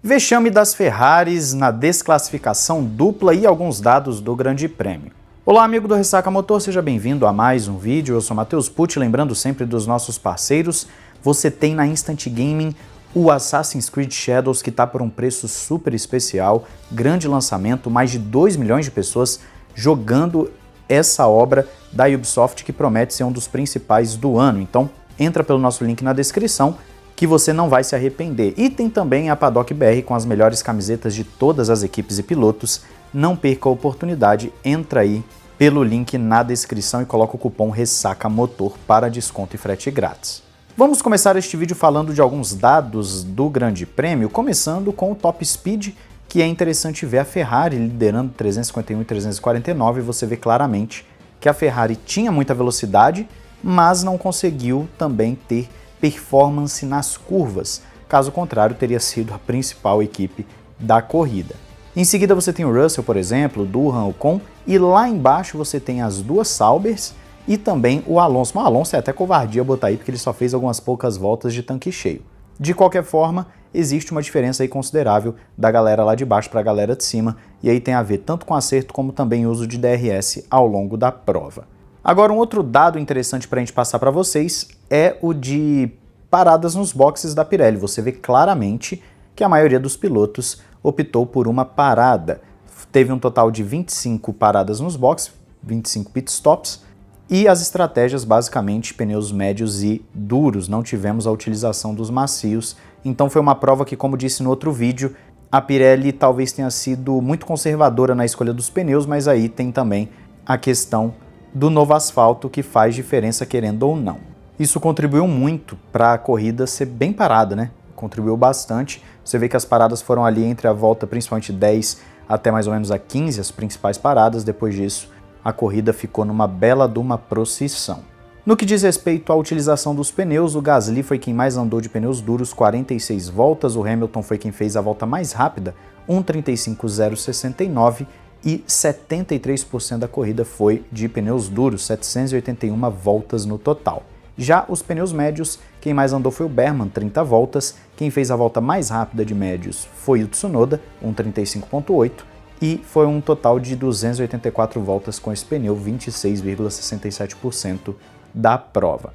Vexame das Ferraris na desclassificação dupla e alguns dados do Grande Prêmio. Olá, amigo do Ressaca Motor, seja bem-vindo a mais um vídeo. Eu sou Matheus Pucci, lembrando sempre dos nossos parceiros. Você tem na Instant Gaming o Assassin's Creed Shadows, que está por um preço super especial, grande lançamento, mais de 2 milhões de pessoas jogando essa obra da Ubisoft, que promete ser um dos principais do ano. Então, entra pelo nosso link na descrição, que você não vai se arrepender. E tem também a Paddock BR com as melhores camisetas de todas as equipes e pilotos. Não perca a oportunidade, entra aí pelo link na descrição e coloca o cupom RESSACAMOTOR para desconto e frete grátis. Vamos começar este vídeo falando de alguns dados do Grande Prêmio, começando com o Top Speed, que é interessante ver a Ferrari liderando 351 e 349, e você vê claramente que a Ferrari tinha muita velocidade, mas não conseguiu também ter performance nas curvas, caso contrário teria sido a principal equipe da corrida. Em seguida você tem o Russell, por exemplo, o Durham, o Ocon, e lá embaixo você tem as duas Saubers e também o Alonso. Mas o Alonso é até covardia botar aí, porque ele só fez algumas poucas voltas de tanque cheio. De qualquer forma, existe uma diferença aí considerável da galera lá de baixo para a galera de cima, e aí tem a ver tanto com acerto como também uso de DRS ao longo da prova. Agora, um outro dado interessante para a gente passar para vocês é o de paradas nos boxes da Pirelli. Você vê claramente que a maioria dos pilotos optou por uma parada. Teve um total de 25 paradas nos boxes, 25 pit stops, e as estratégias basicamente pneus médios e duros. Não tivemos a utilização dos macios. Então foi uma prova que, como disse no outro vídeo, a Pirelli talvez tenha sido muito conservadora na escolha dos pneus, mas aí tem também a questão do novo asfalto, que faz diferença querendo ou não. Isso contribuiu muito para a corrida ser bem parada, né? Contribuiu bastante. Você vê que as paradas foram ali entre a volta principalmente 10 até mais ou menos a 15, as principais paradas. Depois disso, a corrida ficou numa bela de uma procissão. No que diz respeito à utilização dos pneus, o Gasly foi quem mais andou de pneus duros, 46 voltas. O Hamilton foi quem fez a volta mais rápida, 1:35.069, e 73% da corrida foi de pneus duros, 781 voltas no total. Já os pneus médios, quem mais andou foi o Berman, 30 voltas, quem fez a volta mais rápida de médios foi o Tsunoda, 1:35.8, e foi um total de 284 voltas com esse pneu, 26,67% da prova.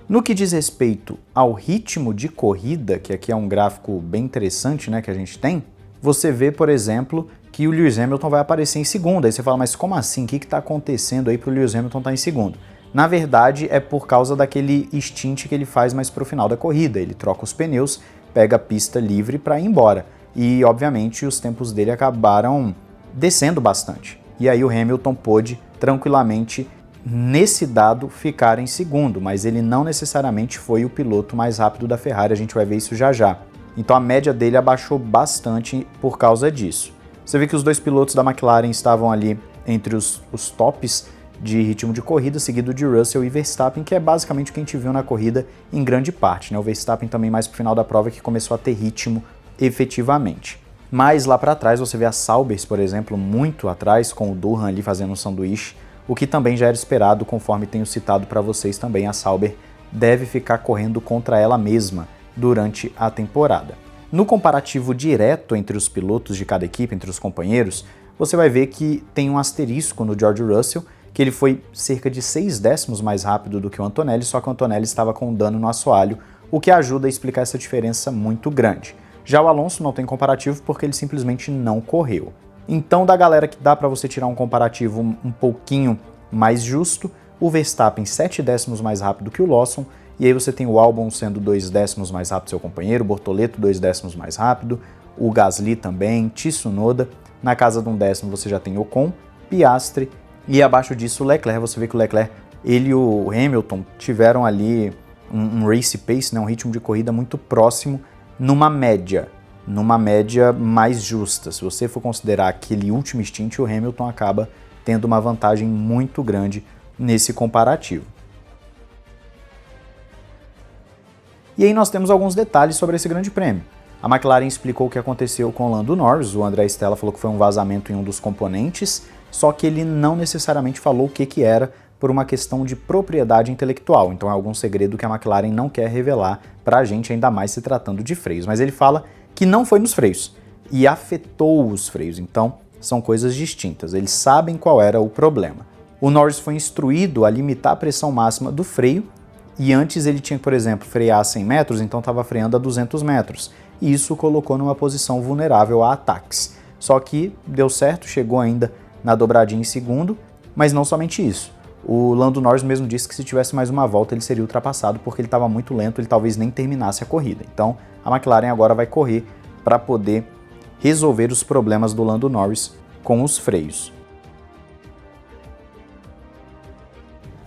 No que diz respeito ao ritmo de corrida, que aqui é um gráfico bem interessante, né, que a gente tem, você vê, por exemplo, que o Lewis Hamilton vai aparecer em segundo. Aí você fala, mas como assim? O que está acontecendo aí para o Lewis Hamilton estar em segundo? Na verdade, é por causa daquele stint que ele faz mais para o final da corrida. Ele troca os pneus, pega a pista livre para ir embora. E, obviamente, os tempos dele acabaram descendo bastante. E aí o Hamilton pôde, tranquilamente, nesse dado, ficar em segundo. Mas ele não necessariamente foi o piloto mais rápido da Ferrari. A gente vai ver isso já já. Então a média dele abaixou bastante por causa disso. Você vê que os dois pilotos da McLaren estavam ali entre os tops de ritmo de corrida, seguido de Russell e Verstappen, que é basicamente o que a gente viu na corrida em grande parte, né? O Verstappen também mais pro final da prova que começou a ter ritmo efetivamente. Mas lá para trás você vê a Saubers, por exemplo, muito atrás, com o Durham ali fazendo um sanduíche, o que também já era esperado, conforme tenho citado para vocês também. A Sauber deve ficar correndo contra ela mesma durante a temporada. No comparativo direto entre os pilotos de cada equipe, entre os companheiros, você vai ver que tem um asterisco no George Russell, que ele foi cerca de 6 décimos mais rápido do que o Antonelli, só que o Antonelli estava com um dano no assoalho, o que ajuda a explicar essa diferença muito grande. Já o Alonso não tem comparativo porque ele simplesmente não correu. Então, da galera que dá para você tirar um comparativo um pouquinho mais justo, o Verstappen 7 décimos mais rápido que o Lawson, e aí você tem o Albon sendo 2 décimos mais rápido que seu companheiro, o Bortoleto 2 décimos mais rápido, o Gasly também, Tsunoda. Na casa de 1 décimo você já tem Ocon, Piastri, e abaixo disso o Leclerc. Você vê que o Leclerc, ele e o Hamilton tiveram ali um race pace, né, um ritmo de corrida muito próximo numa média mais justa. Se você for considerar aquele último stint, o Hamilton acaba tendo uma vantagem muito grande nesse comparativo. E aí nós temos alguns detalhes sobre esse grande prêmio. A McLaren explicou o que aconteceu com o Lando Norris. O André Stella falou que foi um vazamento em um dos componentes, só que ele não necessariamente falou o que era por uma questão de propriedade intelectual, então é algum segredo que a McLaren não quer revelar para a gente, ainda mais se tratando de freios. Mas ele fala que não foi nos freios e afetou os freios, então são coisas distintas, eles sabem qual era o problema. O Norris foi instruído a limitar a pressão máxima do freio e antes ele tinha, por exemplo, frear a 100 metros, então estava freando a 200 metros. E isso o colocou numa posição vulnerável a ataques. Só que deu certo, chegou ainda na dobradinha em segundo, mas não somente isso. O Lando Norris mesmo disse que se tivesse mais uma volta ele seria ultrapassado porque ele estava muito lento, ele talvez nem terminasse a corrida. Então a McLaren agora vai correr para poder resolver os problemas do Lando Norris com os freios.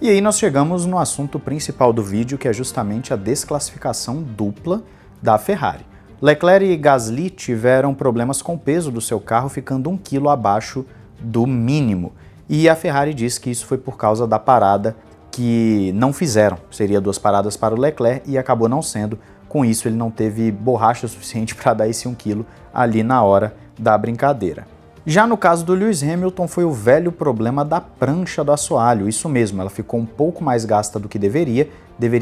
E aí nós chegamos no assunto principal do vídeo, que é justamente a desclassificação dupla da Ferrari. Leclerc e Gasly tiveram problemas com o peso do seu carro, ficando 1 kg abaixo do mínimo. E a Ferrari diz que isso foi por causa da parada que não fizeram. Seria 2 paradas para o Leclerc e acabou não sendo. Com isso ele não teve borracha suficiente para dar esse 1 kg ali na hora da brincadeira. Já no caso do Lewis Hamilton foi o velho problema da prancha do assoalho, isso mesmo, ela ficou um pouco mais gasta do que deveria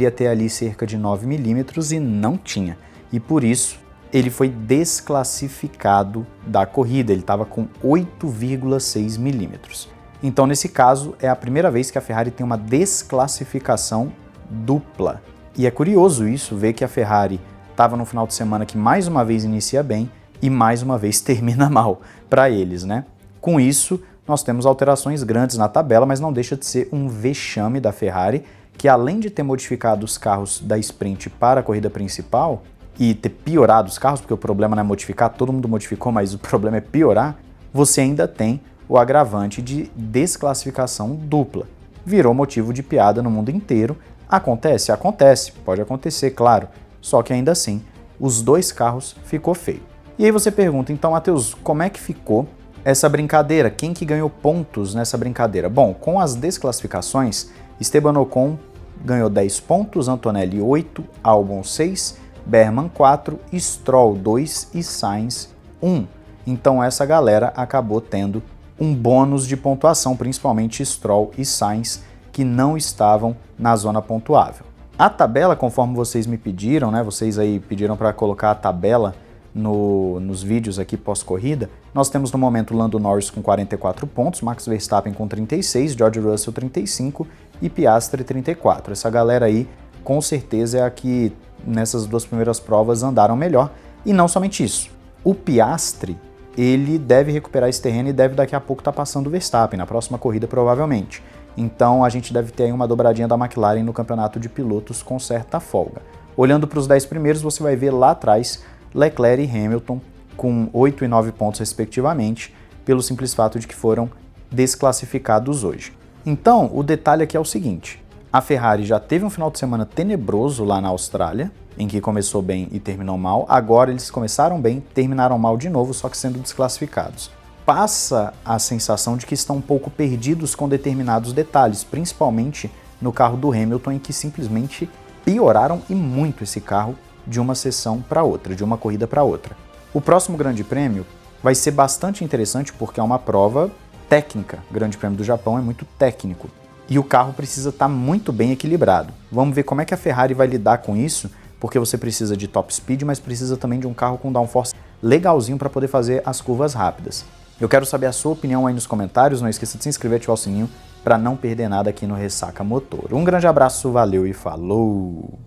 ter ali cerca de 9 milímetros e não tinha. E por isso ele foi desclassificado da corrida, ele estava com 8,6 milímetros. Então nesse caso é a primeira vez que a Ferrari tem uma desclassificação dupla. E é curioso isso, ver que a Ferrari estava no final de semana que mais uma vez inicia bem, e mais uma vez termina mal para eles, né? Com isso, nós temos alterações grandes na tabela, mas não deixa de ser um vexame da Ferrari, que além de ter modificado os carros da sprint para a corrida principal e ter piorado os carros, porque o problema não é modificar, todo mundo modificou, mas o problema é piorar, você ainda tem o agravante de desclassificação dupla. Virou motivo de piada no mundo inteiro. Acontece? Acontece. Pode acontecer, claro. Só que ainda assim, os 2 carros ficou feio. E aí você pergunta, então, Matheus, como é que ficou essa brincadeira? Quem que ganhou pontos nessa brincadeira? Bom, com as desclassificações, Esteban Ocon ganhou 10 pontos, Antonelli 8, Albon 6, Berman 4, Stroll 2 e Sainz 1. Então essa galera acabou tendo um bônus de pontuação, principalmente Stroll e Sainz, que não estavam na zona pontuável. A tabela, conforme vocês me pediram, né? Vocês aí pediram para colocar a tabela nos vídeos aqui pós-corrida, nós temos no momento Lando Norris com 44 pontos, Max Verstappen com 36, George Russell 35 e Piastri 34. Essa galera aí, com certeza, é a que nessas 2 primeiras provas andaram melhor. E não somente isso, o Piastri, ele deve recuperar esse terreno e deve daqui a pouco estar passando o Verstappen, na próxima corrida provavelmente. Então a gente deve ter aí uma dobradinha da McLaren no campeonato de pilotos com certa folga. Olhando para os 10 primeiros, você vai ver lá atrás Leclerc e Hamilton com 8 e 9 pontos respectivamente, pelo simples fato de que foram desclassificados hoje. Então, o detalhe aqui é o seguinte, a Ferrari já teve um final de semana tenebroso lá na Austrália, em que começou bem e terminou mal, agora eles começaram bem, terminaram mal de novo, só que sendo desclassificados. Passa a sensação de que estão um pouco perdidos com determinados detalhes, principalmente no carro do Hamilton, em que simplesmente pioraram e muito esse carro de uma sessão para outra, de uma corrida para outra. O próximo Grande Prêmio vai ser bastante interessante porque é uma prova técnica. O Grande Prêmio do Japão é muito técnico e o carro precisa estar muito bem equilibrado. Vamos ver como é que a Ferrari vai lidar com isso, porque você precisa de top speed, mas precisa também de um carro com downforce legalzinho para poder fazer as curvas rápidas. Eu quero saber a sua opinião aí nos comentários, não esqueça de se inscrever e ativar o sininho para não perder nada aqui no Ressaca Motor. Um grande abraço, valeu e falou!